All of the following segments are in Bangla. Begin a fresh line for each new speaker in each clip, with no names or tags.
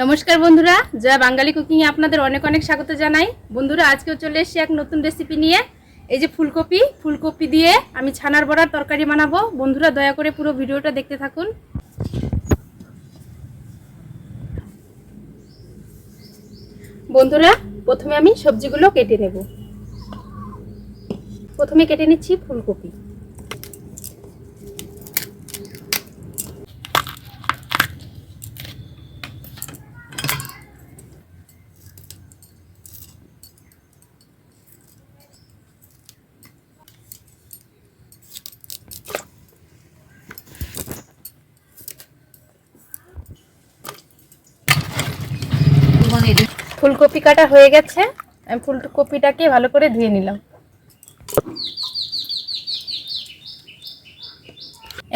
নমস্কার বন্ধুরা, জয় বাঙালি কুকিংয়ে আপনাদের অনেক অনেক স্বাগত জানাই। বন্ধুরা, আজকেও চলে এসেছি এক নতুন রেসিপি নিয়ে। এই যে ফুলকপি দিয়ে আমি ছানার বড়ার তরকারি বানাবো। বন্ধুরা, দয়া করে পুরো ভিডিওটা দেখতে থাকুন। বন্ধুরা, প্রথমে আমি সবজিগুলো কেটে নেব। প্রথমে কেটে নিচ্ছি ফুলকপি। ফুলকপি কাটা হয়ে গেছে। আমি ফুলকপিটাকে ভালো করে ধুয়ে নিলাম।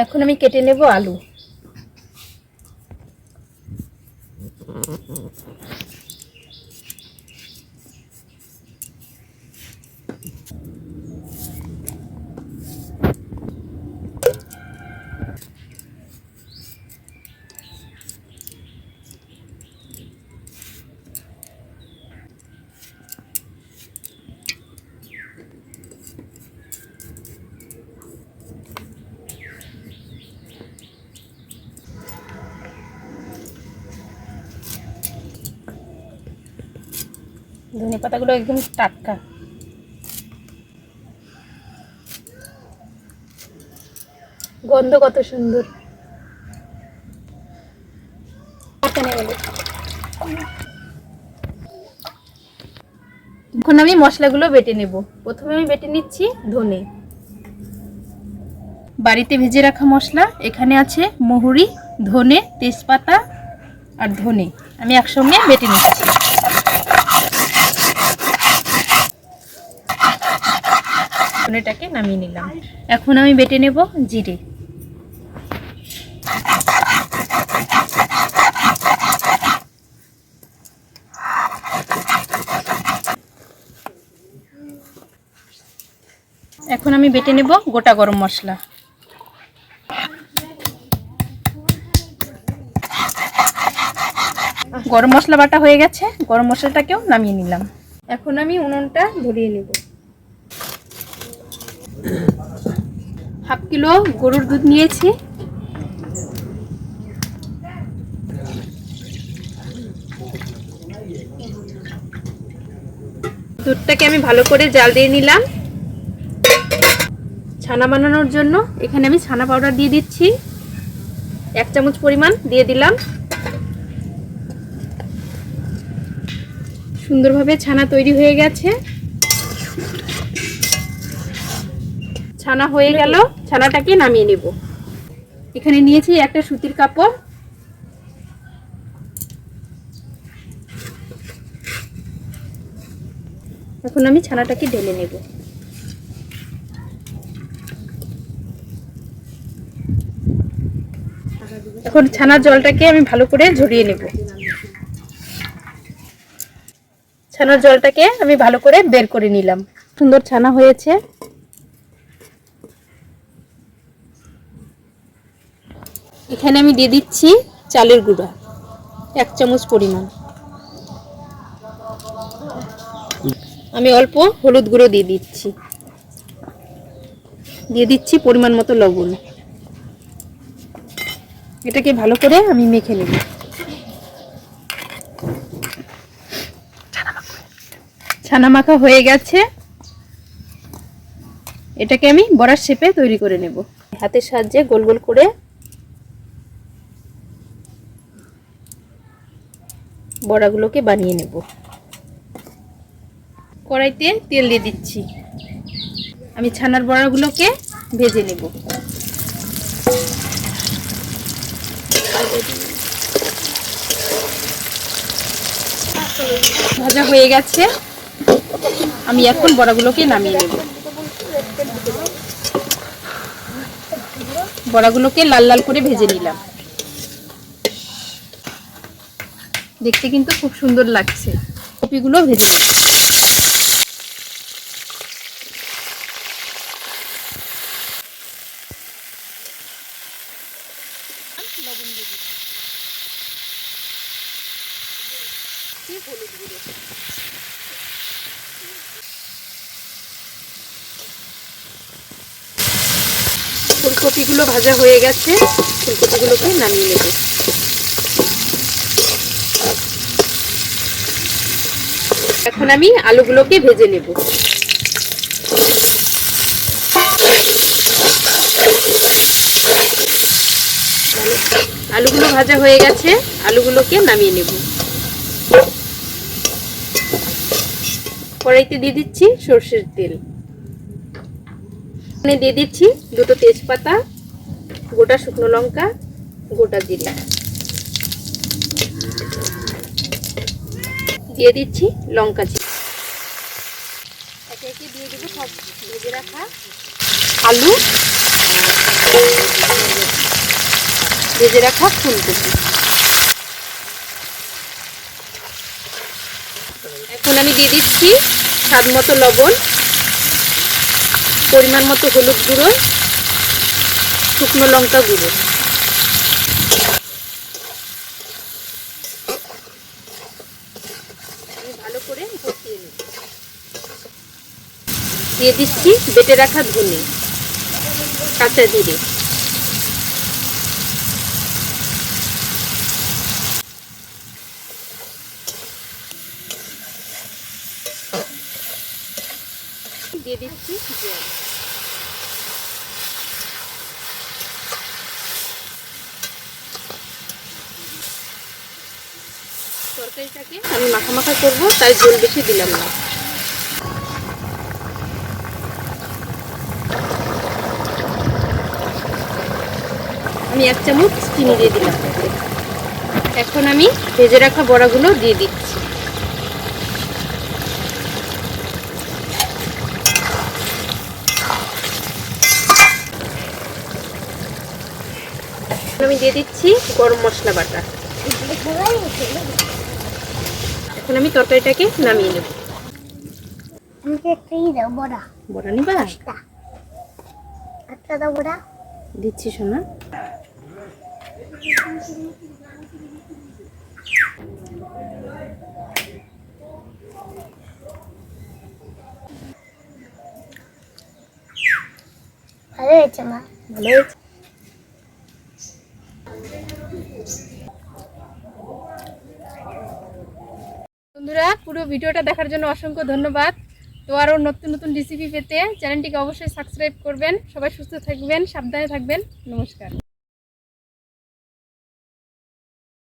এখন আমি কেটে নেব আলু। ধনে পাতাগুলো একদম টাটকা। গন্ধ কত সুন্দর। এখন আমি মশলাগুলো বেটে নেব। প্রথমে আমি বেটে নিচ্ছি ধনে। বাড়িতে ভেজে রাখা মশলা এখানে আছে মহুরি, ধনে, তেজপাতা আর ধনে। আমি একসঙ্গে বেটে নিচ্ছি। ধনেটাকে নামিয়ে নিলাম। এখন আমি বেটে নেব জিরে। এখন আমি বেটে নেব গোটা গরম মশলা। গরম মশলা বাটা হয়ে গেছে। গরম মশলাটাকেও নামিয়ে নিলাম। এখন আমি উনুনটা ধরিয়ে নেব। হাফ কিলো গরুর দুধ নিয়েছি। দুধটাকে আমি ভালো করে জাল দিয়ে নিলাম। ছানা বানানোর জন্য এখানে আমি ছানা পাউডার দিয়ে দিচ্ছি। 1 চামচ পরিমাণ দিয়ে দিলাম। সুন্দরভাবে ছানা তৈরি হয়ে গেছে। ছানা হয়ে গেল। ছানাটাকে নামিয়ে নেব। এখানে নিয়েছি একটা সুতির কাপড়। এখন আমি ছানাটাকে ঢেলে নেব। এখন ছানার জলটাকে আমি ভালো করে ঝরিয়ে নেব। ছানার জলটাকে আমি ভালো করে বের করে নিলাম। সুন্দর ছানা হয়েছে। এখানে আমি দিয়ে দিচ্ছি চালের গুঁড়া 1 চামচ পরিমাণ। আমি অল্প হলুদ গুঁড়ো দিয়ে দিচ্ছি। দিয়ে দিচ্ছি পরিমাণ মতো লবণ। এটাকে ভালো করে আমি মেখে নেব। ছানা মাখা হয়ে গেছে। এটাকে আমি বড়ার শেপে তৈরি করে নেব। হাতের সাহায্যে গোল গোল করে বড়াগুলোকে বানিয়ে নেব। কড়াইতে তেল দিয়ে দিচ্ছি। আমি ছানার বড়াগুলোকে ভেজে নেব। ভাজা হয়ে গেছে। আমি এখন বড়াগুলোকে নামিয়ে নেব। বড়াগুলোকে লাল লাল করে ভেজে নিলাম। দেখতে কিন্তু খুব সুন্দর লাগছে। কপিগুলো ভেজে নেব। দিচ্ছি হলুদ গুঁড়ো। ফুলকপিগুলো ভাজা হয়ে গেছে, ফুলকপিগুলোকে নামিয়ে নেব। এখন আমি আলুগুলোকে ভেজে নেব। আলুগুলো ভাজা হয়ে গেছে, আলুগুলোকে নামিয়ে নেব। কড়াইতে দিয়ে দিচ্ছি সরষের তেল, দিয়ে দিচ্ছি দুটো তেজপাতা, গোটা শুকনো লঙ্কা, গোটা জিরা, দিয়ে দিচ্ছি লঙ্কা চিড়ে। একে একে দিয়ে দেবো সব ভেজে রাখা আলু, ভেজে রাখা ফুলকপি। এখন আমি দিয়ে দিচ্ছি স্বাদ মতো লবণ, পরিমাণ মতো হলুদ গুঁড়ো, শুকনো লঙ্কা গুঁড়ো। আমি ভালো করে কষিয়ে নেব। দিয়ে দিচ্ছি বেটে রাখা ধনে, কাঁচা জিরে, দিয়ে দিচ্ছি জল। তরকারিটাকে আমি মাখা মাখা করবো, তাই জল বেশি দিলাম না। আমি 1 চামচ চিনি দিয়ে দিলাম। এখন আমি ভেজে রাখা বড়াগুলো দিয়ে দিচ্ছি। আমি দিয়ে দিচ্ছি গরম মশলা বাটা। এখন আমি তরকারিটাকে নামিয়ে নেব। বড়া নিবা? দিচ্ছি সোনা।
ভালো হয়েছে মা,
ভালো হয়েছে। বন্ধুরা, পুরো ভিডিওটা দেখার জন্য অসংখ্য ধন্যবাদ। তো আরও নতুন নতুন রেসিপি পেতে চ্যানেলটিকে অবশ্যই সাবস্ক্রাইব করবেন। সবাই সুস্থ থাকবেন, সাবধানে থাকবেন। নমস্কার।